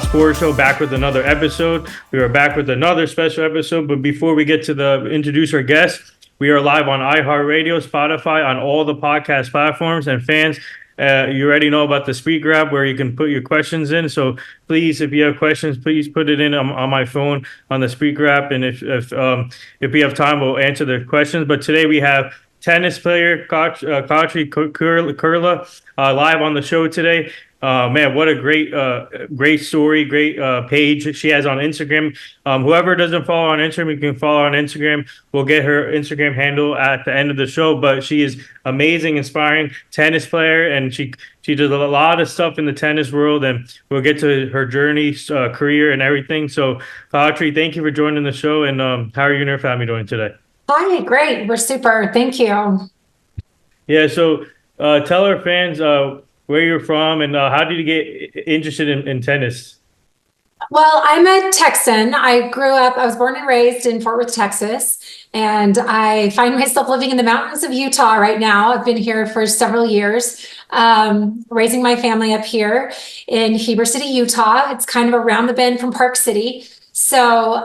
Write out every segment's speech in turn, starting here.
Sports Show, back with another episode. We are back with another special episode, but before we get to the introduce our guest, we are live on iHeartRadio, Spotify, on all the podcast platforms. And fans, you already know about the Speaker app where you can put your questions in. So please, if you have questions, please put it in on my phone on the Speaker app. And if we have time, we'll answer the questions. But today we have tennis player Katri Koehle live on the show today. Man, what a great story, great page she has on Instagram. Whoever doesn't follow on Instagram, you can follow her on Instagram. We'll get her Instagram handle at the end of the show. But she is amazing, inspiring tennis player, and she does a lot of stuff in the tennis world. And we'll get to her journey, career, and everything. So, Katri, thank you for joining the show. And how are you and your family doing today? Hi, great. We're super. Thank you. Yeah. So, tell our fans where you're from and how did you get interested in tennis? Well, I'm a Texan. I was born and raised in Fort Worth, Texas, and I find myself living in the mountains of Utah right now. I've been here for several years, raising my family up here in Heber City, Utah. It's kind of around the bend from Park City. So,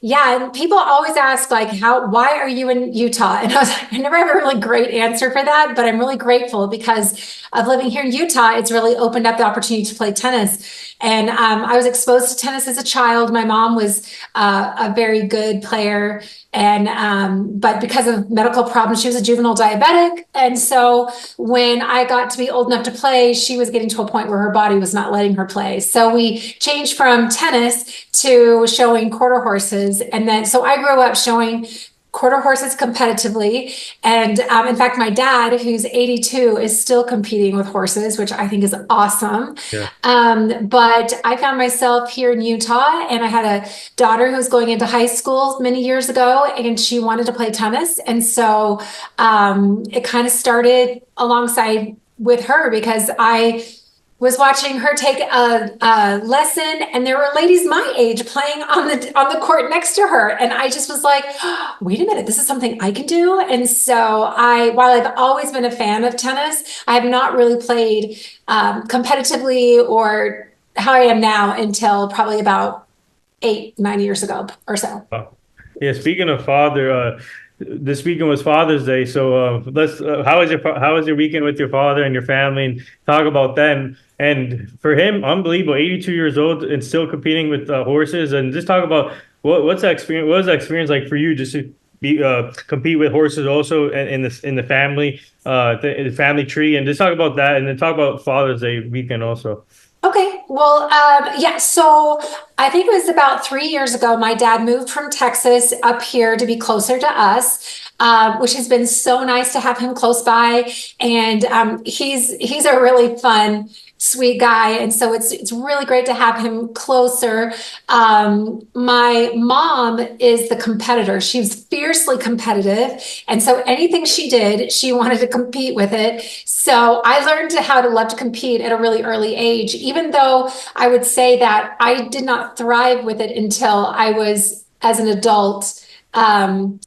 yeah, and people always ask, like, why are you in Utah? And I never have a really great answer for that, but I'm really grateful because of living here in Utah. It's really opened up the opportunity to play tennis. And I was exposed to tennis as a child. My mom was a very good player. And but because of medical problems, she was a juvenile diabetic. And so when I got to be old enough to play, she was getting to a point where her body was not letting her play. So we changed from tennis to showing quarter horses. And then, so I grew up showing quarter horses competitively. And in fact, my dad, who's 82, is still competing with horses, which I think is awesome. Yeah. But I found myself here in Utah, and I had a daughter who was going into high school many years ago, and she wanted to play tennis. And so it kind of started alongside with her because I was watching her take a lesson, and there were ladies my age playing on the court next to her, and I just was like, oh, wait a minute, this is something I can do. And so while I've always been a fan of tennis, I have not really played competitively or how I am now until probably about 8-9 years ago or so. Oh. Yeah. Speaking of father, this weekend was Father's Day. So how was your weekend with your father and your family, and talk about them. And for him, unbelievable, 82 years old and still competing with horses. And just talk about what's that experience? What was that experience like for you, just to be compete with horses also in the family, the family tree, and just talk about that, and then talk about Father's Day weekend also. Okay. Well, yeah. So I think it was about 3 years ago, my dad moved from Texas up here to be closer to us, which has been so nice to have him close by. And he's a really fun, sweet guy. And so it's really great to have him closer. My mom is the competitor. She was fiercely competitive. And so anything she did, she wanted to compete with it. So I learned how to love to compete at a really early age, even though I would say that I did not thrive with it until I was, as an adult,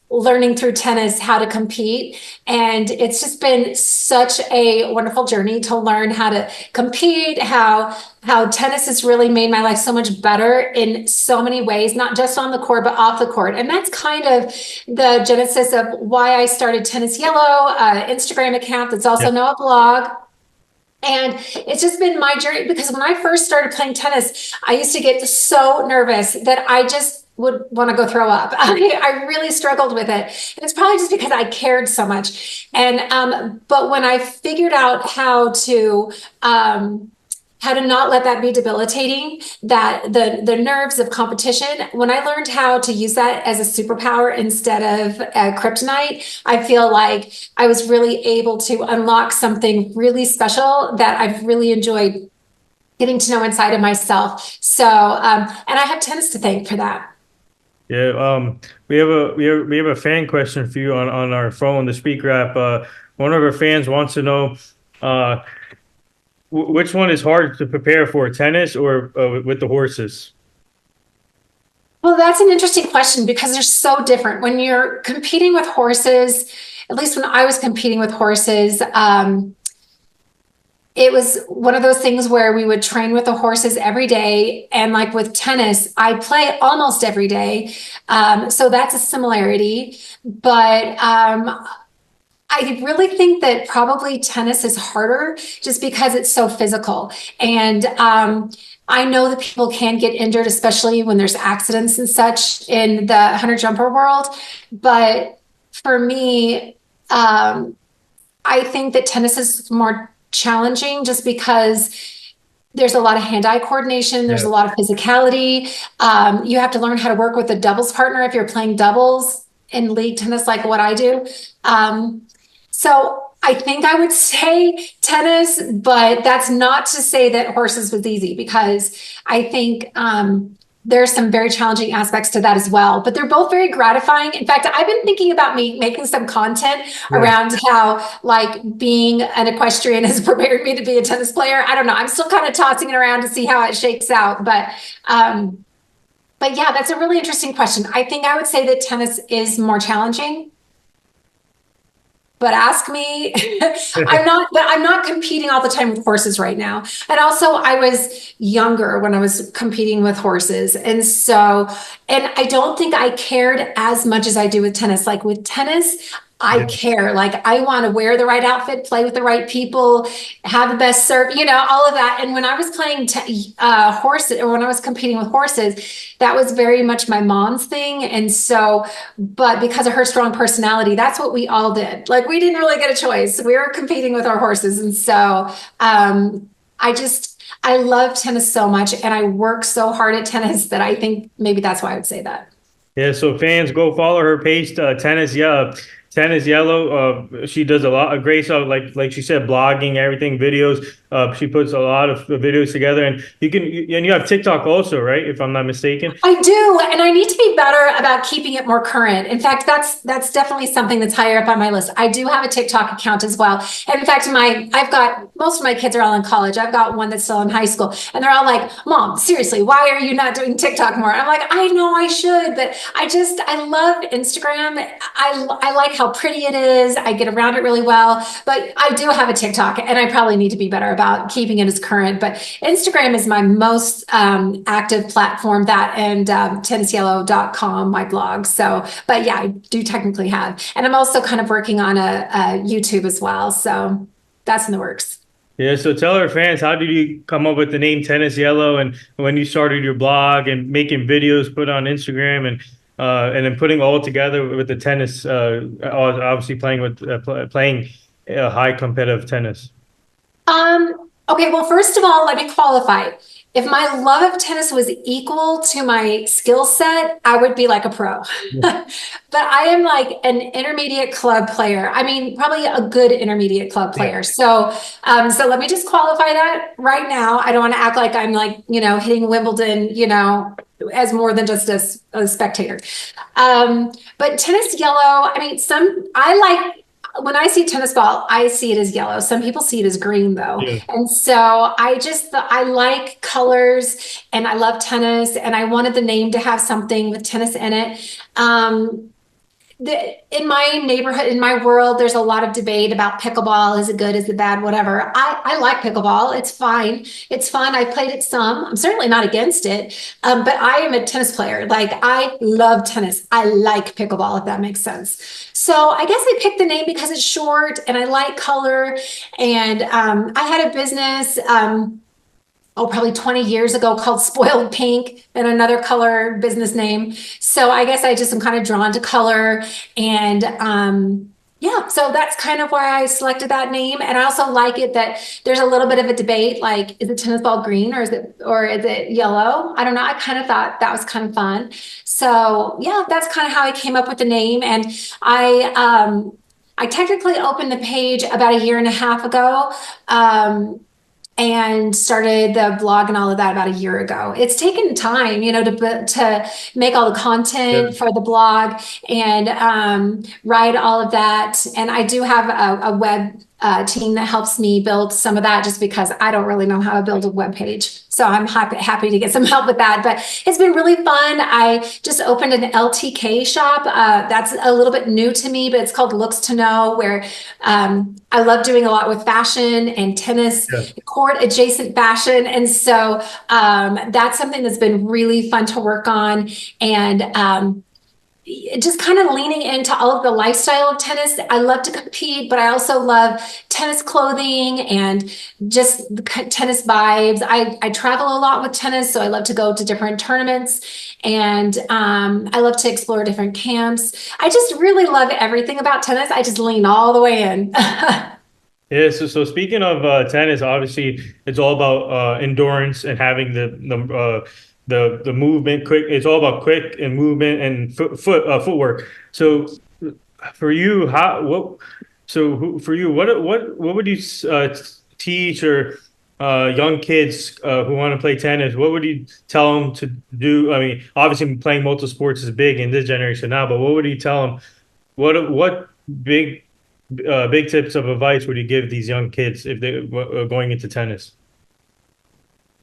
learning through tennis how to compete. And it's just been such a wonderful journey to learn how to compete, how tennis has really made my life so much better in so many ways, not just on the court, but off the court. And that's kind of the genesis of why I started Tennis Yellow, Instagram account that's also now a blog. And it's just been my journey, because when I first started playing tennis, I used to get so nervous that I just would want to go throw up. I really struggled with it. And it's probably just because I cared so much. And but when I figured out how to not let that be debilitating, that the nerves of competition, when I learned how to use that as a superpower instead of kryptonite, I feel like I was really able to unlock something really special that I've really enjoyed getting to know inside of myself. So, and I have tennis to thank for that. Yeah, we have a fan question for you on our phone, the Speaker app. One of our fans wants to know which one is harder to prepare for, tennis or with the horses? Well, that's an interesting question because they're so different. When you're competing with horses, at least when I was competing with horses, it was one of those things where we would train with the horses every day. And like with tennis, I play almost every day. So that's a similarity. But I really think that probably tennis is harder just because it's so physical. And I know that people can get injured, especially when there's accidents and such in the hunter jumper world. But for me, I think that tennis is more challenging just because there's a lot of hand-eye coordination. There's Yeah. a lot of physicality. You have to learn how to work with a doubles partner if you're playing doubles in league tennis, like what I do. So I think I would say tennis, but that's not to say that horses was easy because I think there's some very challenging aspects to that as well. But they're both very gratifying. In fact, I've been thinking about making some content Yeah. around how like being an equestrian has prepared me to be a tennis player. I don't know. I'm still kind of tossing it around to see how it shakes out. But yeah, that's a really interesting question. I think I would say that tennis is more challenging. But ask me, I'm not competing all the time with horses right now. And also I was younger when I was competing with horses. And I don't think I cared as much as I do with tennis. Like with tennis, I Yeah. care. Like I want to wear the right outfit, play with the right people, have the best serve, all of that. And when I was playing horses, or when I was competing with horses, that was very much my mom's thing. And so, but because of her strong personality, that's what we all did. Like we didn't really get a choice. We were competing with our horses. And so I love tennis so much and I work so hard at tennis that I think maybe that's why I would say that. Yeah, so fans go follow her page, tennis. Yeah, tennis yellow. She does a lot of great stuff, like she said, blogging, everything, videos. She puts a lot of videos together, and and you have TikTok also, right? If I'm not mistaken. I do, and I need to be better about keeping it more current. In fact, that's definitely something that's higher up on my list. I do have a TikTok account as well. And in fact, I've got most of my kids are all in college. I've got one that's still in high school, and they're all like, "Mom, seriously, why are you not doing TikTok more?" And I'm like, "I know I should, but I love Instagram. I like how pretty it is. I get around it really well, but I do have a TikTok, and I probably need to be better about keeping it as current. But Instagram is my most active platform. That and tennisyellow.com, my blog. So, but yeah, I do technically have, and I'm also kind of working on a YouTube as well. So that's in the works. Yeah, so tell our fans, how did you come up with the name Tennis Yellow, and when you started your blog and making videos put on Instagram, and then putting all together with the tennis, obviously playing high competitive tennis. Okay, well, first of all, let me qualify. If my love of tennis was equal to my skill set, I would be like a pro. But I am like an intermediate club player. I mean, probably a good intermediate club Yeah. player. So let me just qualify that right now. I don't want to act like I'm like, hitting Wimbledon, as more than just a spectator. But tennis yellow, I mean, I like when I see tennis ball, I see it as yellow. Some people see it as green though. Yeah. And so I like colors and I love tennis and I wanted the name to have something with tennis in it. In my neighborhood, in my world, there's a lot of debate about pickleball. Is it good? Is it bad? Whatever. I like pickleball. It's fine. It's fun. I played it some. I'm certainly not against it. But I am a tennis player. Like I love tennis. I like pickleball, if that makes sense. So I guess I picked the name because it's short and I like color. And I had a business. Probably 20 years ago called Spoiled Pink and another color business name. So I guess I just am kind of drawn to color and yeah, so that's kind of why I selected that name. And I also like it that there's a little bit of a debate, like, is the tennis ball green or is it yellow? I don't know. I kind of thought that was kind of fun. So yeah, that's kind of how I came up with the name. And I technically opened the page about a year and a half ago. And started the blog and all of that about a year ago. It's taken time, to make all the content for the blog and write all of that. And I do have a web team that helps me build some of that, just because I don't really know how to build a web page. So I'm happy to get some help with that. But it's been really fun. I just opened an LTK shop. That's a little bit new to me, but it's called Looks to Know, where I love doing a lot with fashion and tennis, Yeah. court adjacent fashion. And so that's something that's been really fun to work on. And just kind of leaning into all of the lifestyle of tennis. I love to compete, but I also love tennis clothing and just the tennis vibes. I travel a lot with tennis, so I love to go to different tournaments, and I love to explore different camps. I just really love everything about tennis. I just lean all the way in. Yeah, so speaking of tennis, obviously it's all about endurance and having the movement quick. It's all about quick and movement and footwork. So for you, how what? So for you, what would you teach or young kids who want to play tennis? What would you tell them to do? I mean, obviously playing multiple sports is big in this generation now, but what would you tell them? What big tips of advice would you give these young kids if they are going into tennis?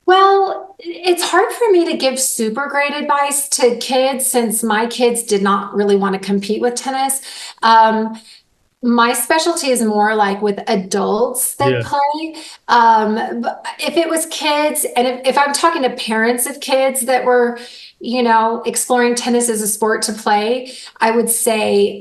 Well, it's hard for me to give super great advice to kids, since my kids did not really want to compete with tennis. Um, my specialty is more like with adults that Yeah, play. But if it was kids, and if I'm talking to parents of kids that were, exploring tennis as a sport to play, I would say,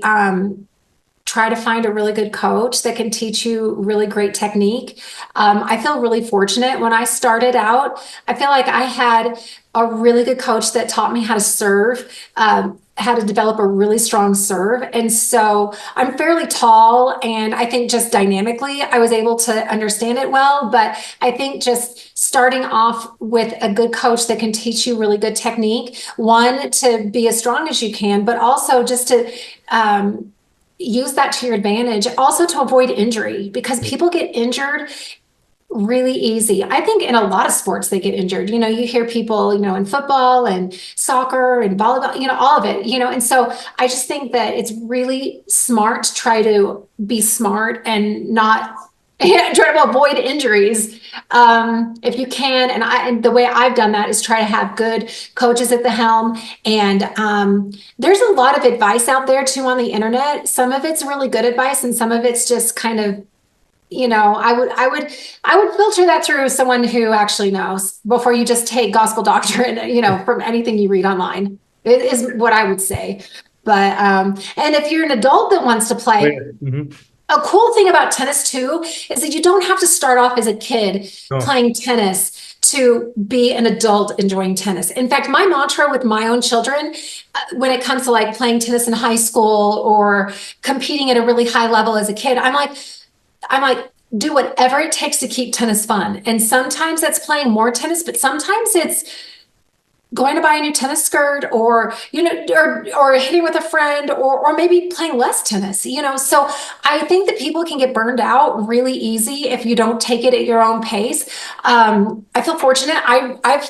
try to find a really good coach that can teach you really great technique. I feel really fortunate. When I started out, I feel like I had a really good coach that taught me how to serve, how to develop a really strong serve. And so I'm fairly tall, and I think just dynamically, I was able to understand it well. But I think just starting off with a good coach that can teach you really good technique, one, to be as strong as you can, but also just to, use that to your advantage, also to avoid injury, because people get injured really easy. I think in a lot of sports they get injured. You hear people, in football and soccer and volleyball, all of it, and so I just think that it's really smart to try to be smart and not try to avoid injuries, if you can. And the way I've done that is try to have good coaches at the helm. And there's a lot of advice out there too on the internet. Some of it's really good advice, and some of it's just kind of, I would filter that through someone who actually knows before you just take gospel doctrine, from anything you read online. It is what I would say. But and if you're an adult that wants to yeah. play, a cool thing about tennis too is that you don't have to start off as a kid No, playing tennis to be an adult enjoying tennis. In fact, my mantra with my own children, when it comes to like playing tennis in high school or competing at a really high level as a kid, I'm like, do whatever it takes to keep tennis fun. And sometimes that's playing more tennis, but sometimes it's going to buy a new tennis skirt, or or hitting with a friend, or maybe playing less tennis. So I think that people can get burned out really easy if you don't take it at your own pace. I feel fortunate. I've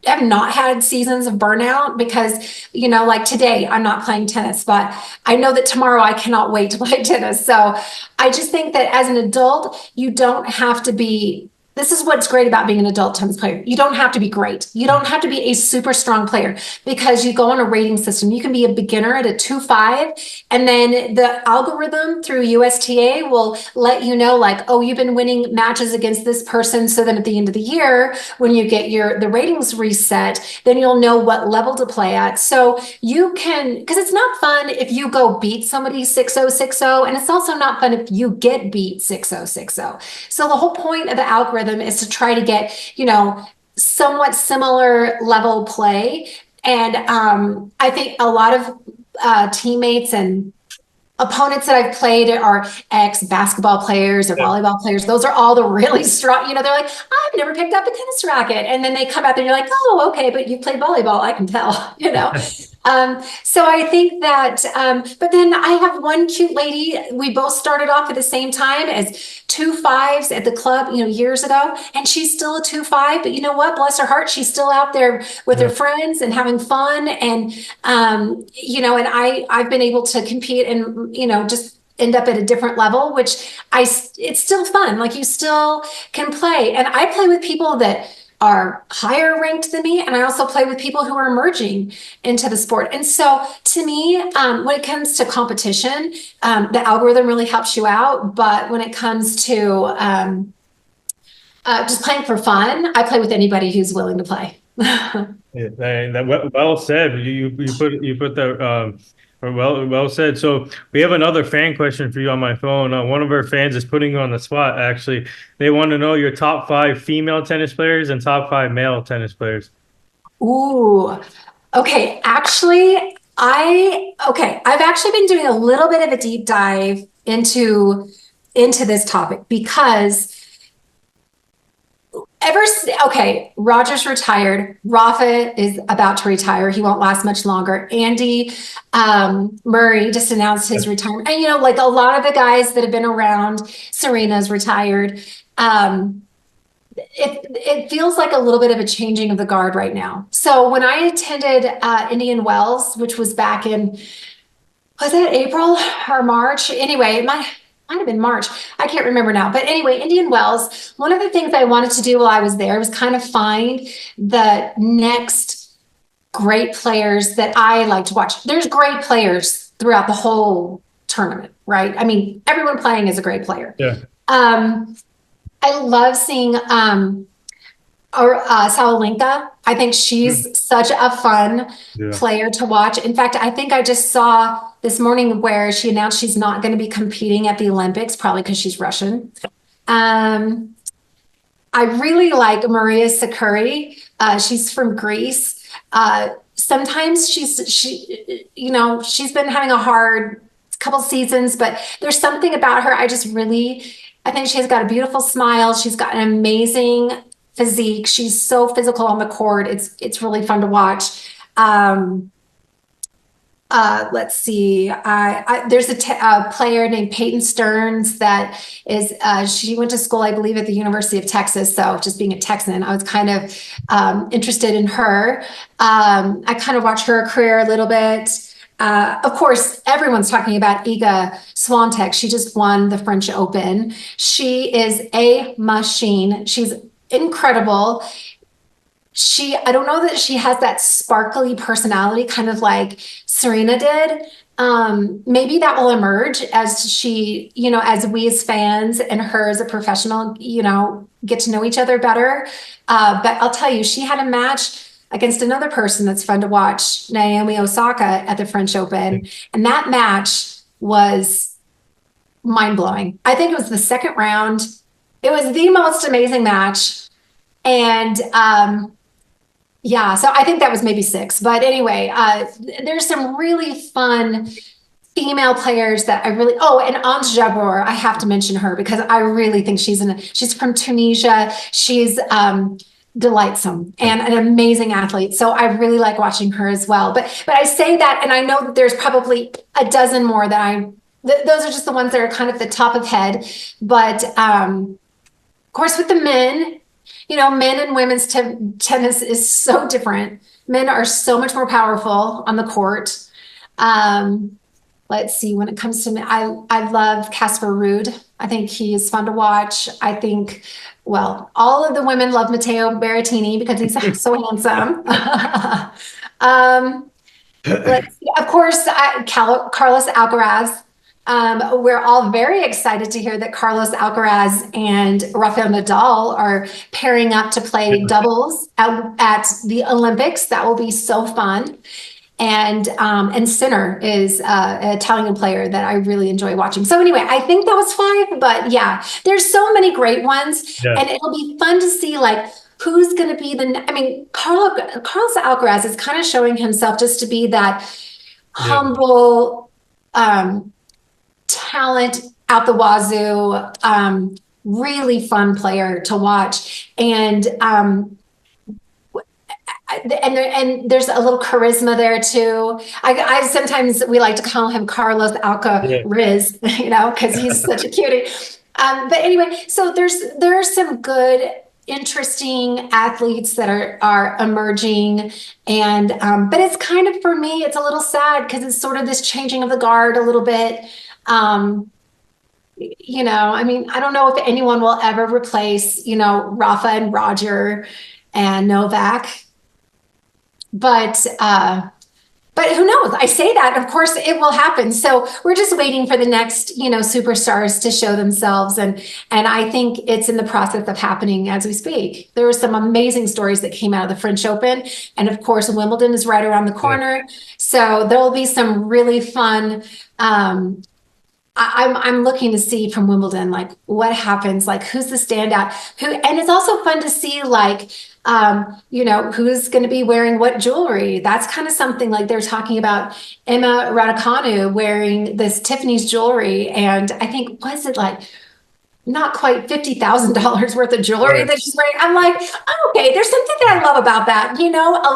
have not had seasons of burnout, because like today I'm not playing tennis, but I know that tomorrow I cannot wait to play tennis. So I just think that as an adult, you don't have to be, this is what's great about being an adult tennis player. You don't have to be great. You don't have to be a super strong player, because you go on a rating system. You can be a beginner at a 2.5, and then the algorithm through USTA will let you know, like, oh, you've been winning matches against this person. So then at the end of the year, when you get the ratings reset, then you'll know what level to play at. So you can, because it's not fun if you go beat somebody 6-0, and it's also not fun if you get beat 6-0. So the whole point of the algorithm is to try to get, somewhat similar level play. And I think a lot of teammates and opponents that I've played are ex basketball players or yeah, volleyball players. Those are all the really strong, they're like, I've never picked up a tennis racket. And then they come out there and you're like, oh, okay, but you played volleyball. I can tell, So I think that, but then I have one cute lady. We both started off at the same time as 2.5s at the club, years ago, and she's still a 2.5. But you know what? Bless her heart, she's still out there with her yeah. friends and having fun. And and I've been able to compete and just end up at a different level, which it's still fun. Like you still can play. And I play with people that are higher ranked than me. And I also play with people who are emerging into the sport. And so to me, when it comes to competition, the algorithm really helps you out. But when it comes to just playing for fun, I play with anybody who's willing to play. Yeah, well said. You put that well said. So we have another fan question for you on my phone. One of our fans is putting you on the spot. Actually, they want to know your top 5 female tennis players and top 5 male tennis players. Ooh, okay. Actually, I've actually been doing a little bit of a deep dive into this topic because Roger's retired. Rafa is about to retire. He won't last much longer. Andy Murray just announced his retirement. And, like a lot of the guys that have been around, Serena's retired. It feels like a little bit of a changing of the guard right now. So when I attended Indian Wells, which was back in, was it April or March? Anyway, it might have been March. I can't remember now. But anyway, Indian Wells, one of the things I wanted to do while I was there was kind of find the next great players that I like to watch. There's great players throughout the whole tournament, right? I mean, everyone playing is a great player. Yeah. I love seeing Sabalenka. I think she's such a fun player to watch. In fact, I think I just saw this morning where she announced she's not going to be competing at the Olympics, probably because she's Russian. I really like Maria Sakkari. She's from Greece. Sometimes she's been having a hard couple seasons, but there's something about her. I think she's got a beautiful smile. She's got an amazing physique. She's so physical on the court. It's really fun to watch. Let's see. There's a player named Peyton Stearns that is, she went to school, I believe, at the University of Texas. So just being a Texan, I was kind of interested in her. I kind of watched her career a little bit. Of course, everyone's talking about Iga Swiatek. She just won the French Open. She is a machine. She's incredible. I don't know that she has that sparkly personality, kind of like Serena did. Maybe that will emerge as she, as we as fans and her as a professional, get to know each other better. But I'll tell you, she had a match against another person that's fun to watch, Naomi Osaka at the French Open. And that match was mind-blowing. I think it was the second round. It was the most amazing match. And so I think that was maybe 6. But anyway, there's some really fun female players that and Ons Jabeur, I have to mention her because I really think she's from Tunisia. She's delightsome and an amazing athlete. So I really like watching her as well. But I say that, and I know that there's probably a dozen more those are just the ones that are kind of the top of head. But of course, with the men, men and women's tennis is so different. Men are so much more powerful on the court. Let's see, when it comes to men, I love Casper Ruud. I think he is fun to watch. I think, all of the women love Matteo Berrettini because he's so handsome. Let's see, of course, Carlos Alcaraz. We're all very excited to hear that Carlos Alcaraz and Rafael Nadal are pairing up to play doubles at the Olympics. That will be so fun. And Sinner is an Italian player that I really enjoy watching. So anyway, I think that was 5, but yeah, there's so many great ones, and it'll be fun to see who's going to be Carlos Alcaraz is kind of showing himself just to be that humble, talent out the wazoo, really fun player to watch. And there's a little charisma there too. I sometimes we like to call him Carlos Alcaraz, because he's such a cutie. But anyway, so there are some good, interesting athletes that are emerging, and but it's kind of, for me, it's a little sad because it's sort of this changing of the guard a little bit. I mean, I don't know if anyone will ever replace, Rafa and Roger and Novak, but who knows? I say that, of course, it will happen. So we're just waiting for the next, superstars to show themselves, and I think it's in the process of happening as we speak. There were some amazing stories that came out of the French Open, and of course, Wimbledon is right around the corner. So there will be some really fun. I'm looking to see from Wimbledon, like what happens, like who's the standout, and it's also fun to see like, who's going to be wearing what jewelry. That's kind of something like they're talking about Emma Raducanu wearing this Tiffany's jewelry. And I think, was it like not quite $50,000 worth of jewelry that she's wearing? I'm like, oh, okay, there's something that I love about that. A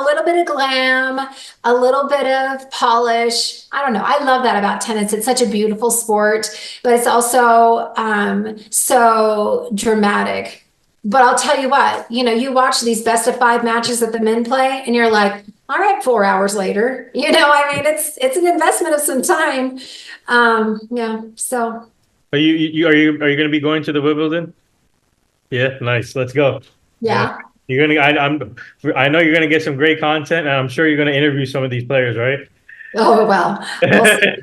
little bit of glam, a little bit of polish. I don't know. I love that about tennis. It's such a beautiful sport, but it's also so dramatic. But I'll tell you what, you watch these best of 5 matches that the men play, and you're like, all right, 4 hours later, I mean, it's an investment of some time. Yeah. So. Are you going to be going to the Wimbledon? Yeah, nice. Let's go. Yeah. You're gonna. I know you're gonna get some great content, and I'm sure you're gonna interview some of these players, right? Oh, well, we'll see.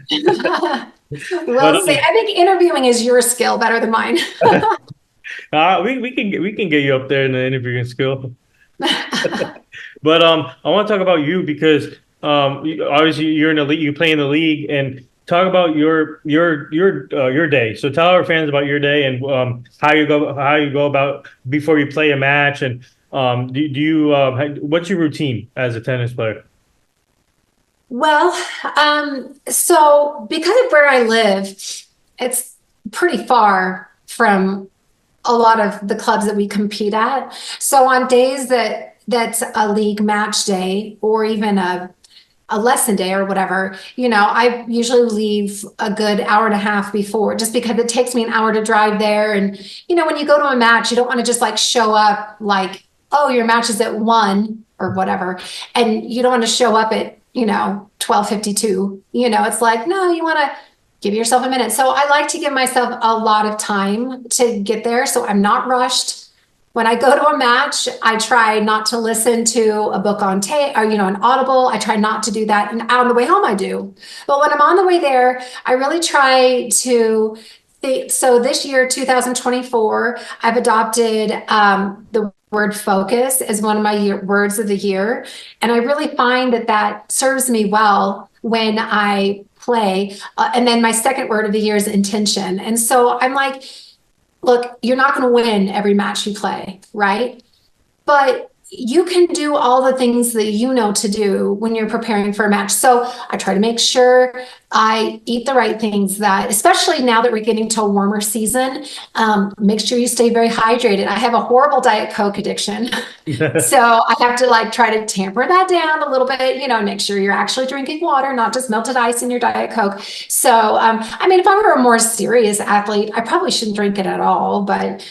We'll see. I think interviewing is your skill better than mine. we can get you up there in the interviewing skill. But I want to talk about you because obviously you're in the league, you play in the league, and talk about your day. So tell our fans about your day and how you go about before you play a match, and do you what's your routine as a tennis player? Well, so because of where I live, it's pretty far from a lot of the clubs that we compete at. So on days that's a league match day or even a lesson day or whatever, I usually leave a good hour and a half before, just because it takes me an hour to drive there. And, when you go to a match, you don't want to just like show up like, oh, your match is at 1 or whatever. And you don't want to show up at, 12:52. It's like, no, you want to give yourself a minute. So I like to give myself a lot of time to get there, so I'm not rushed. When I go to a match, I try not to listen to a book on tape or, an Audible. I try not to do that. And on the way home, I do. But when I'm on the way there, I really try to think. So this year, 2024, I've adopted the word focus as one of my words of the year. And I really find that serves me well when I play. And then my second word of the year is intention. And so I'm like, look, you're not going to win every match you play, right? But you can do all the things that you know to do when you're preparing for a match. So I try to make sure I eat the right things, that, especially now that we're getting to a warmer season, make sure you stay very hydrated. I have a horrible Diet Coke addiction. So I have to try to tamper that down a little bit, make sure you're actually drinking water, not just melted ice in your Diet Coke. So, I mean, if I were a more serious athlete, I probably shouldn't drink it at all, but,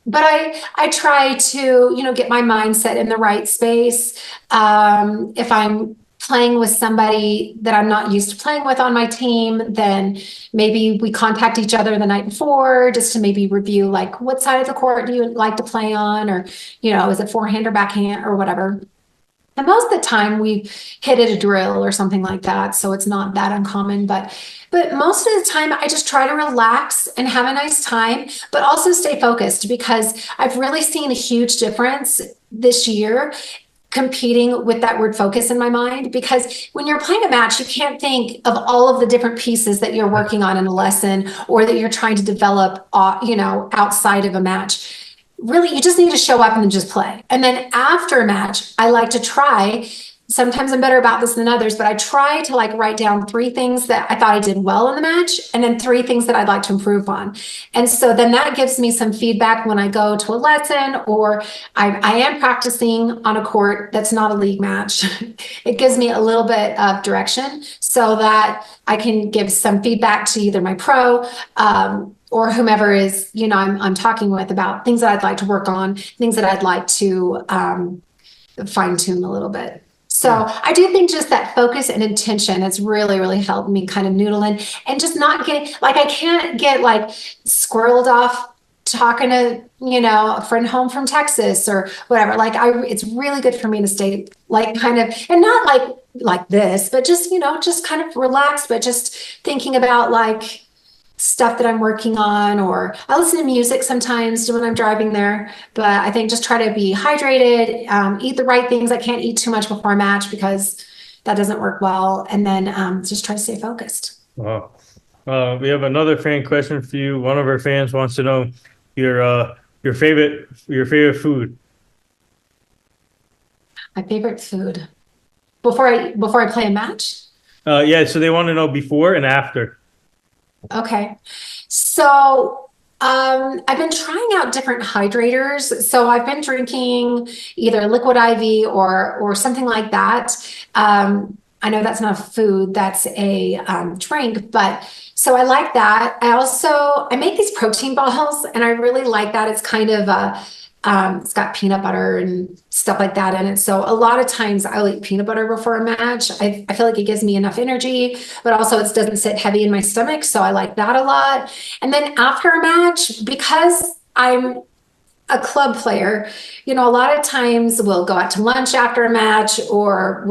but I try to, get my mindset in the right space. If I'm playing with somebody that I'm not used to playing with on my team, then maybe we contact each other the night before just to maybe review what side of the court do you like to play on, or, is it forehand or backhand or whatever. And most of the time we hit at a drill or something like that. So it's not that uncommon, but most of the time I just try to relax and have a nice time, but also stay focused, because I've really seen a huge difference this year competing with that word focus in my mind. Because when you're playing a match, you can't think of all of the different pieces that you're working on in a lesson or that you're trying to develop, outside of a match. Really, you just need to show up and just play. And then after a match, I like to try, sometimes I'm better about this than others, but I try to write down 3 things that I thought I did well in the match, and then 3 things that I'd like to improve on. And so then that gives me some feedback when I go to a lesson, or I am practicing on a court that's not a league match. It gives me a little bit of direction so that I can give some feedback to either my pro, or whomever is, I'm talking with, about things that I'd like to work on, things that I'd like to fine tune a little bit. So I do think just that focus and intention has really, really helped me kind of noodle in and just not getting like I can't get like squirreled off talking to, a friend home from Texas or whatever. Like it's really good for me to stay like kind of and not like this, but just, just kind of relaxed, but just thinking about like stuff that I'm working on, or I listen to music sometimes when I'm driving there. But I think just try to be hydrated, eat the right things. I can't eat too much before a match because that doesn't work well. And then just try to stay focused. Wow. We have another fan question for you. One of our fans wants to know your favorite food. My favorite food before I play a match. Yeah, so they want to know before and after. Okay. So I've been trying out different hydrators. So I've been drinking either liquid IV or something like that. I know that's not a food, that's a drink, but so I like that. I make these protein balls and I really like that. It's kind of it's got peanut butter and stuff like that in it. So a lot of times I'll eat peanut butter before a match. I feel like it gives me enough energy, but also it doesn't sit heavy in my stomach. So I like that a lot. And then after a match, because I'm a club player, a lot of times we'll go out to lunch after a match or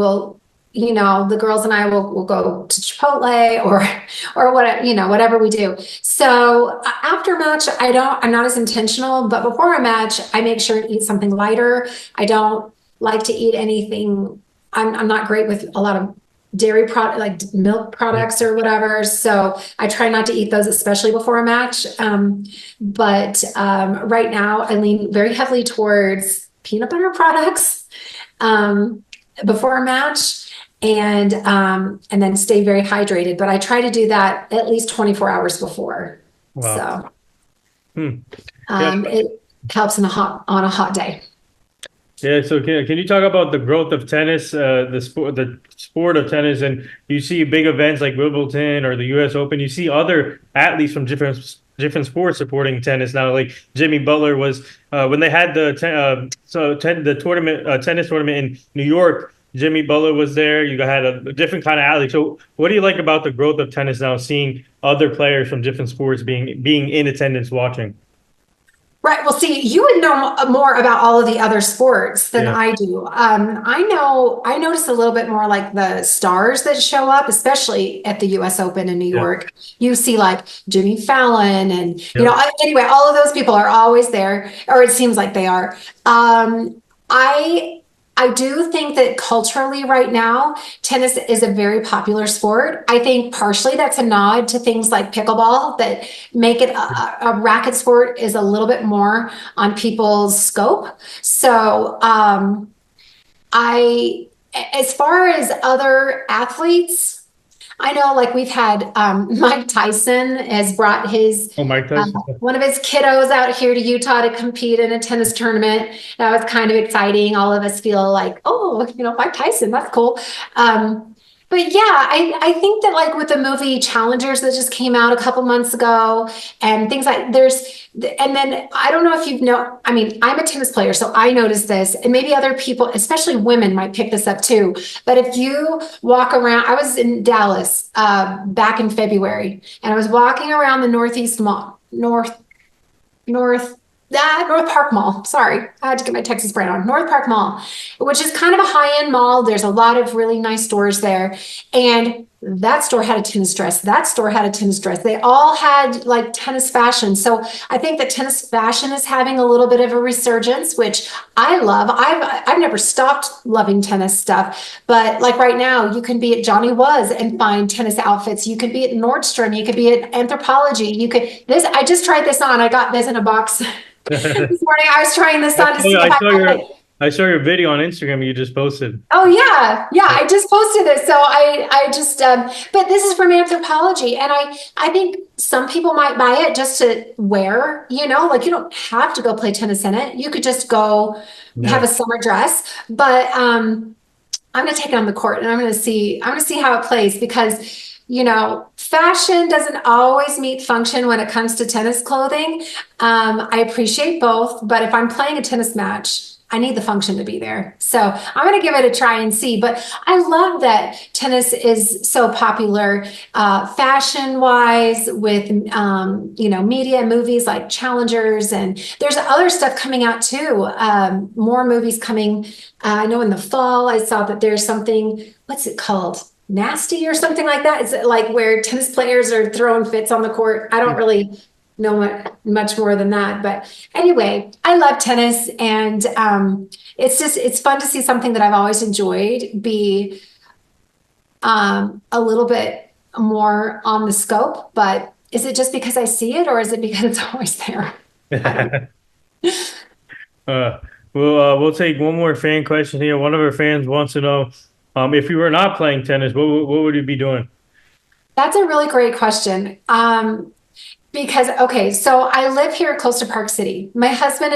the girls and I will go to Chipotle or what, whatever we do. So after match, I'm not as intentional, but before a match, I make sure to eat something lighter. I don't like to eat anything. I'm not great with a lot of dairy product, like milk products or whatever. So I try not to eat those, especially before a match. But right now I lean very heavily towards peanut butter products before a match. And then stay very hydrated. But I try to do that at least 24 hours before. Wow. So Yeah. it helps on a hot day. Yeah, so can you talk about the growth of tennis, the sport of tennis, and you see big events like Wimbledon or the U.S. Open. You see other athletes from different sports supporting tennis now. Like Jimmy Butler was when they had the tournament tennis tournament in New York. Jimmy Butler was there. You had a different kind of athlete. So, what do you like about the growth of tennis now? Seeing other players from different sports being in attendance watching. Right. Well, see, you would know more about all of the other sports than Yeah. I do. I notice a little bit more like the stars that show up, especially at the US Open in New Yeah. York. You see like Jimmy Fallon and, Yeah. anyway, all of those people are always there, or it seems like they are. I I do think that culturally right now, tennis is a very popular sport. I think partially that's a nod to things like pickleball that make it a racket sport is a little bit more on people's scope. So I, as far as other athletes, I know like we've had Mike Tyson has brought his Oh, Mike Tyson. one of his kiddos out here to Utah to compete in a tennis tournament. That was kind of exciting. All of us feel like, oh, Mike Tyson, that's cool. But yeah, I think that like with the movie Challengers that just came out a couple months ago and things like and then I don't know if I mean, I'm a tennis player, so I noticed this, and maybe other people, especially women, might pick this up too. But if you walk around, I was in Dallas back in February, and I was walking around the Northeast Mall, North Park Mall. Sorry, I had to get my Texas brand on. North Park Mall, which is kind of a high-end mall. There's a lot of really nice stores there. And that store had a tennis dress. That store had a tennis dress. They all had like tennis fashion. So I think that tennis fashion is having a little bit of a resurgence, which I love. I've never stopped loving tennis stuff, but like right now, you can be at Johnny Was and find tennis outfits. You could be at Nordstrom. You could be at Anthropologie. I just tried this on. I got this in a box. This morning I was trying this on to see if I saw your video on Instagram you just posted. Oh yeah, I just posted this. So I just but this is from Anthropologie, and I think some people might buy it just to wear. Like you don't have to go play tennis in it. You could just go have a summer dress. But I'm gonna take it on the court, and I'm gonna see how it plays because. Fashion doesn't always meet function when it comes to tennis clothing. I appreciate both, but if I'm playing a tennis match, I need the function to be there. So I'm going to give it a try and see. But I love that tennis is so popular, fashion wise, with media and movies like Challengers, and there's other stuff coming out too. More movies coming. I know in the fall I saw that there's something. What's it called? Nasty or something like that. It's like where tennis players are throwing fits on the court. I don't really know much more than that. But anyway, I love tennis, and it's fun to see something that I've always enjoyed be a little bit more on the scope. But is it just because I see it, or is it because it's always there? We'll take one more fan question here. One of our fans wants to know, if you were not playing tennis, what would you be doing? That's a really great question. Because, okay, so I live here close to Park City. My husband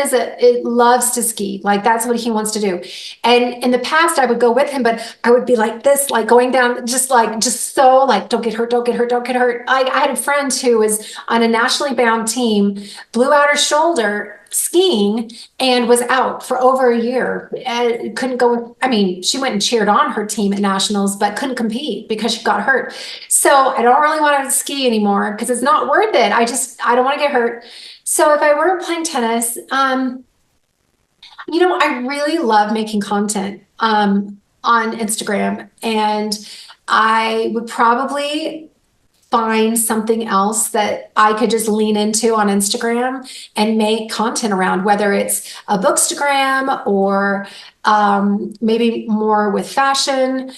loves to ski. Like, that's what he wants to do. And in the past, I would go with him, but I would be like this, like going down, just so like, don't get hurt, don't get hurt, don't get hurt. I had a friend who was on a nationally bound team, blew out her shoulder skiing, and was out for over a year. Couldn't go. I mean, she went and cheered on her team at nationals, but couldn't compete because she got hurt. So I don't really want to ski anymore because it's not worth it. I don't want to get hurt. So if I were playing tennis, I really love making content on Instagram, and I would probably find something else that I could just lean into on Instagram and make content around, whether it's a bookstagram or maybe more with fashion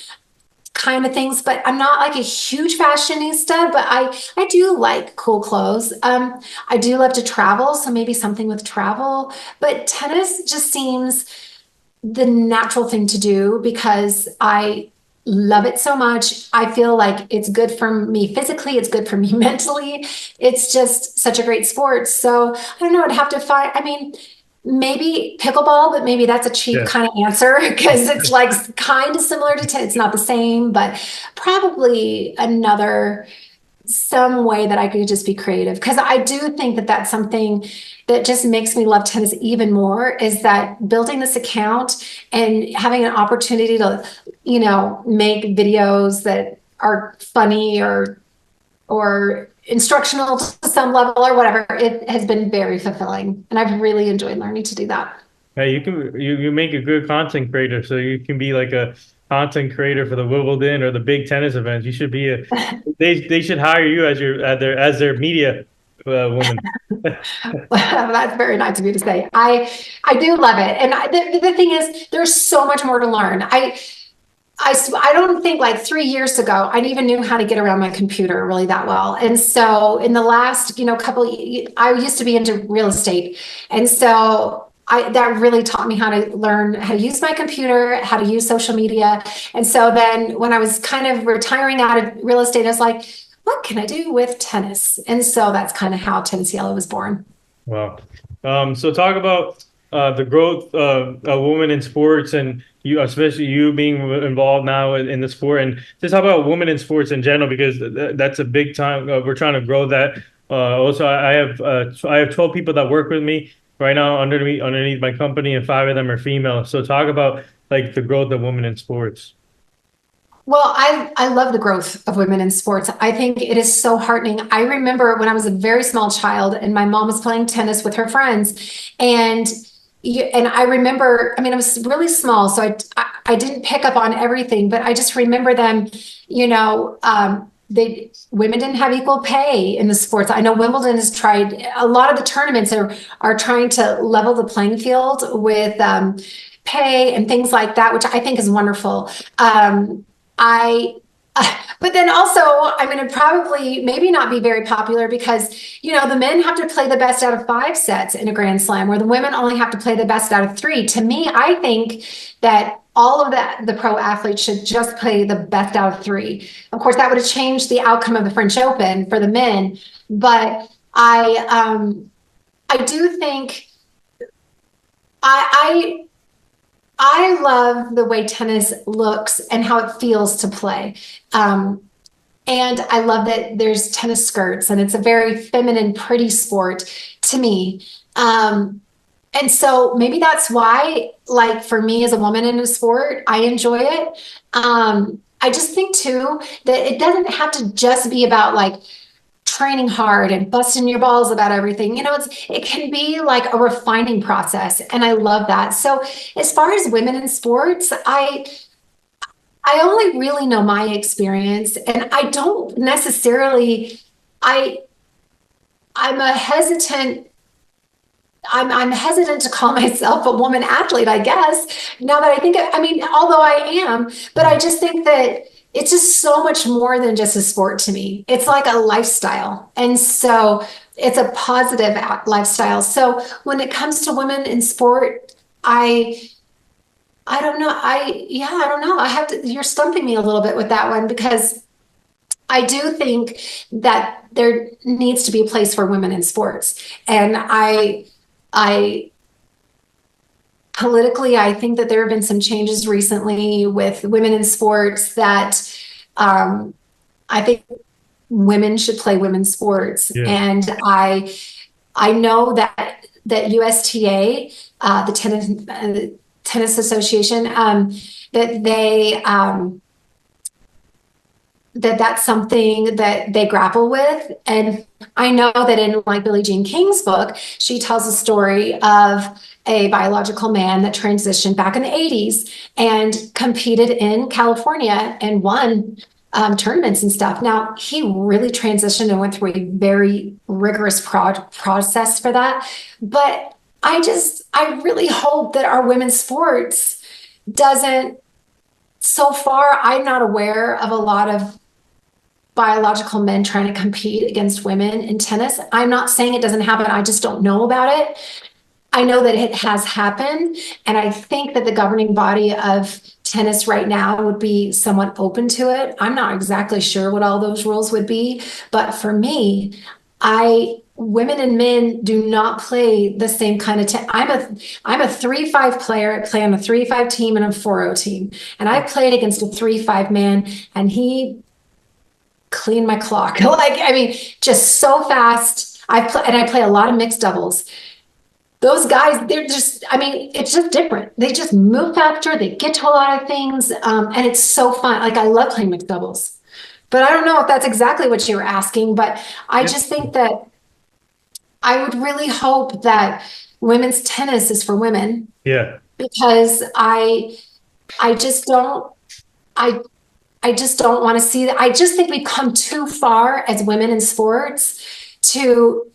kind of things. But I'm not like a huge fashionista, but I do like cool clothes. I do love to travel, so maybe something with travel. But tennis just seems the natural thing to do because I love it so much. I feel like it's good for me physically, it's good for me mentally. It's just such a great sport. So I don't know, I'd have to find, I mean, maybe pickleball, but maybe that's a cheap kind of answer because it's like kind of similar to tennis. It's not the same, but probably some way that I could just be creative. Because I do think that that's something that just makes me love tennis even more, is that building this account and having an opportunity to, make videos that are funny or instructional to some level or whatever. It has been very fulfilling, and I've really enjoyed learning to do that. Hey, you make a good content creator, so you can be like a content creator for the Wimbledon or the big tennis events. You should be they should hire you as their media woman. That's very nice of you to say. I do love it, and the thing is, there's so much more to learn. I don't think like 3 years ago I even knew how to get around my computer really that well. And so in the last, I used to be into real estate, and so that really taught me how to learn how to use my computer, how to use social media. And so then when I was kind of retiring out of real estate, I was like, what can I do with tennis? And so that's kind of how Tennis Yellow was born. Wow. So talk about the growth of women in sports, and you, especially you being involved now in the sport, and just talk about women in sports in general, because that's a big time. We're trying to grow that. Also, I have 12 people that work with me right now underneath my company, and 5 of them are female. So talk about like the growth of women in sports. Well, I love the growth of women in sports. I think it is so heartening. I remember when I was a very small child and my mom was playing tennis with her friends, and I remember, I mean, I was really small, so I didn't pick up on everything, but I just remember them, women didn't have equal pay in the sports. I know Wimbledon has tried, a lot of the tournaments are trying to level the playing field with pay and things like that, which I think is wonderful. But then also, I'm going to probably maybe not be very popular because, the men have to play the best out of 5 sets in a Grand Slam, where the women only have to play the best out of 3. To me, I think that all of the pro athletes should just play the best out of 3. Of course, that would have changed the outcome of the French Open for the men. But I do think I love the way tennis looks and how it feels to play. And I love that there's tennis skirts, and it's a very feminine, pretty sport to me. And And so maybe that's why, like for me as a woman in a sport, I enjoy it. I just think too that it doesn't have to just be about like training hard and busting your balls about everything. It can be like a refining process, and I love that. So as far as women in sports, I only really know my experience, and I don't necessarily I I'm a hesitant I'm hesitant to call myself a woman athlete, I guess. Now that I think, I mean, although I am, but I just think that it's just so much more than just a sport to me. It's like a lifestyle. And so it's a positive lifestyle. So when it comes to women in sport, I don't know. I don't know. You're stumping me a little bit with that one because I do think that there needs to be a place for women in sports. And I politically, I think that there have been some changes recently with women in sports that I think women should play women's sports. Yeah. And I know that USTA, the tennis association, that they that's something that they grapple with. And I know that in like Billie Jean King's book, she tells a story of a biological man that transitioned back in the 80s and competed in California and won tournaments and stuff. Now, he really transitioned and went through a very rigorous process for that. But I really hope that our women's sports doesn't, so far, I'm not aware of a lot of biological men trying to compete against women in tennis. I'm not saying it doesn't happen. I just don't know about it. I know that it has happened. And I think that the governing body of tennis right now would be somewhat open to it. I'm not exactly sure what all those rules would be. But for me, women and men do not play the same kind of I'm a 3-5 player. I play on a 3-5 team and a 4-0 team. And I played against a 3-5 man, and he clean my clock. I mean, just so fast. I play a lot of mixed doubles. Those guys, I mean, it's just different. They just move faster. They get to a lot of things. And it's so fun. Like, I love playing mixed doubles. But I don't know if that's exactly what you were asking, but I just think that I would really hope that women's tennis is for women. Yeah. Because I just don't, I just don't want to see that. I just think we've come too far as women in sports to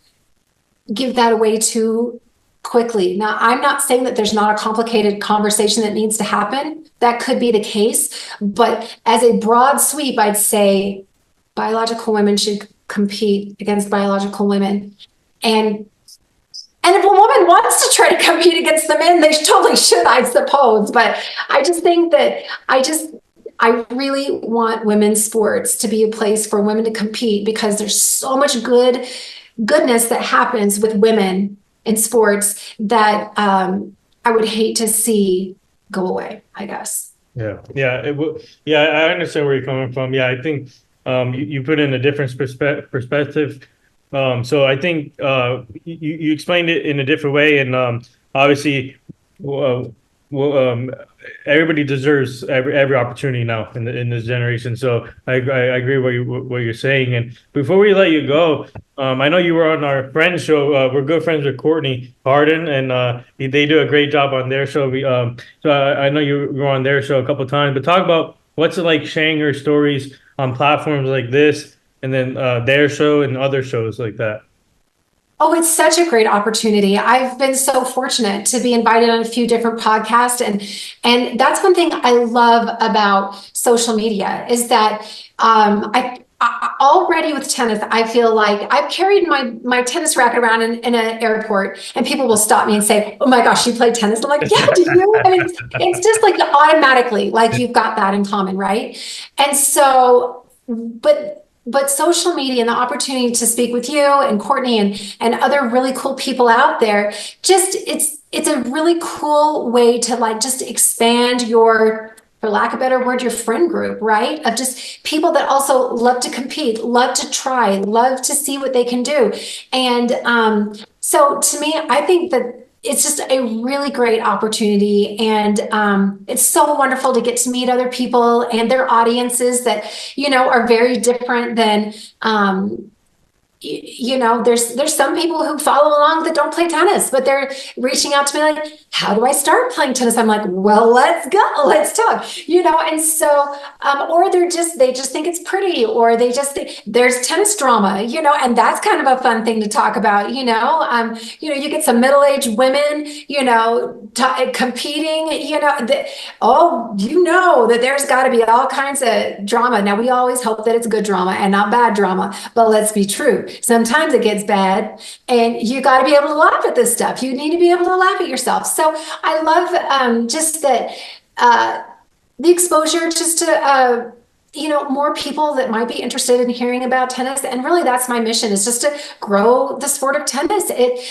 give that away too quickly. Now, I'm not saying that there's not a complicated conversation that needs to happen. That could be the case. But as a broad sweep, I'd say biological women should compete against biological women. And if a woman wants to try to compete against the men, they totally should, I suppose. But I just think that I really want women's sports to be a place for women to compete because there's so much goodness that happens with women in sports that I would hate to see go away, I guess. Yeah. Yeah. I understand where you're coming from. Yeah. I think you put in a different perspective. So I think you explained it in a different way. And obviously, everybody deserves every opportunity now in this generation. So I agree what you're saying. And before we let you go, I know you were on our friends show. We're good friends with Courtney Harden, and they do a great job on their show. So I know you were on their show a couple of times. But talk about what's it like sharing your stories on platforms like this, and then their show and other shows like that. Oh, it's such a great opportunity. I've been so fortunate to be invited on a few different podcasts. And that's one thing I love about social media is that I already with tennis, I feel like I've carried my tennis racket around in an airport and people will stop me and say, "Oh my gosh, you play tennis?" I'm like, "Yeah, do you?" I mean, it's just like automatically, like you've got that in common, right? And so, but social media and the opportunity to speak with you and Courtney and other really cool people out there, just it's a really cool way to like just expand your, for lack of a better word, your friend group, right? Of just people that also love to compete, love to try, love to see what they can do. And so to me, I think that it's just a really great opportunity. And it's so wonderful to get to meet other people and their audiences that, are very different than, there's some people who follow along that don't play tennis, but they're reaching out to me like, how do I start playing tennis? I'm like, well, let's go, let's talk, and so, or they just think it's pretty, or they just think there's tennis drama, and that's kind of a fun thing to talk about, you get some middle-aged women, competing, that there's got to be all kinds of drama. Now, we always hope that it's good drama and not bad drama, but let's be true. Sometimes it gets bad, and you got to be able to laugh at this stuff. You need to be able to laugh at yourself. So I love just that the exposure just to more people that might be interested in hearing about tennis. And really, that's my mission, is just to grow the sport of tennis.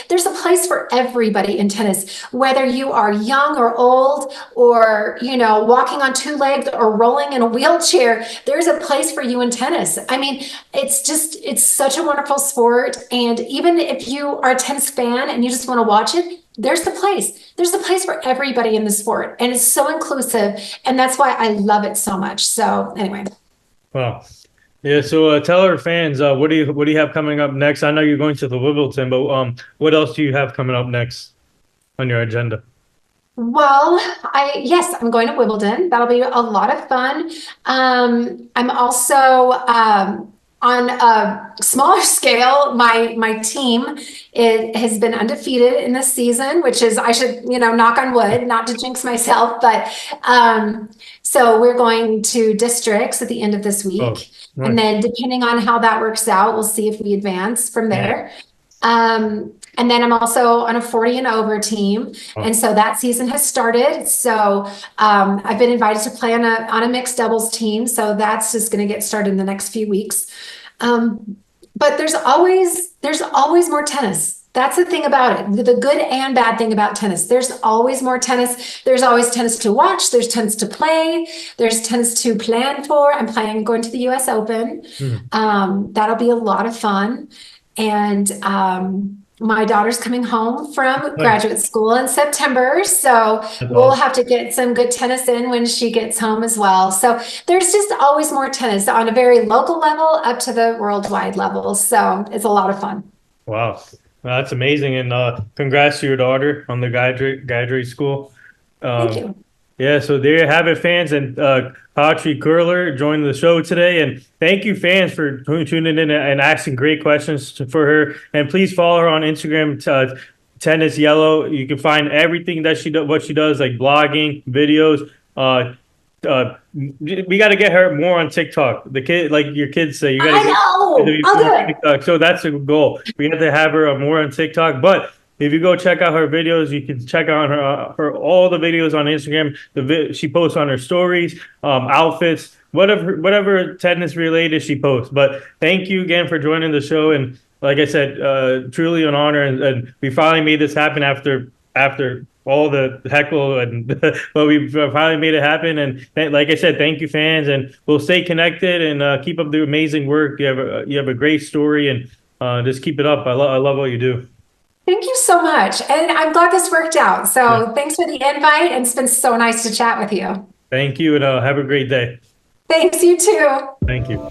There's a place for everybody in tennis, whether you are young or old, or, walking on two legs or rolling in a wheelchair. There's a place for you in tennis. I mean, it's such a wonderful sport. And even if you are a tennis fan and you just want to watch it, there's the place. There's the place for everybody in the sport, and it's so inclusive, and that's why I love it so much. So anyway. Wow. Yeah. So tell our fans, what do you have coming up next? I know you're going to the Wimbledon, but what else do you have coming up next on your agenda? Well, yes, I'm going to Wimbledon. That'll be a lot of fun. I'm also on a smaller scale. My team, it has been undefeated in this season, which is, I should, knock on wood, not to jinx myself, but so we're going to districts at the end of this week. Oh, nice. And then depending on how that works out, we'll see if we advance from there. And then I'm also on a 40 and over team. Oh. And so that season has started. So I've been invited to play on a mixed doubles team. So that's just going to get started in the next few weeks. But there's always more tennis. That's the thing about it. The good and bad thing about tennis. There's always more tennis. There's always tennis to watch. There's tennis to play. There's tennis to plan for. I'm planning on going to the US Open. That'll be a lot of fun. And my daughter's coming home from graduate school in September, so we'll have to get some good tennis in when she gets home as well. So there's just always more tennis on a very local level up to the worldwide level. So it's a lot of fun. Wow. Well, that's amazing. And congrats to your daughter on the graduate school. Thank you. Yeah, so there you have it, fans. And Katri Koehle joined the show today. And thank you, fans, for tuning in and asking great questions for her. And please follow her on Instagram, Tennis Yellow. You can find everything that what she does, like blogging, videos. We got to get her more on TikTok. The kid, like your kids say, you got to. I know. I'll do it. TikTok. So that's a goal. We have to have her more on TikTok, but. If you go check out her videos, you can check out her all the videos on Instagram. She posts on her stories, outfits, whatever tennis related she posts. But thank you again for joining the show. And like I said, truly an honor. And we finally made this happen after all the heckle, but we finally made it happen. And like I said, thank you, fans, and we'll stay connected and keep up the amazing work. You have a great story, and just keep it up. I love what you do. Thank you so much. And I'm glad this worked out. So Thanks for the invite. And it's been so nice to chat with you. Thank you. And have a great day. Thanks, you too. Thank you.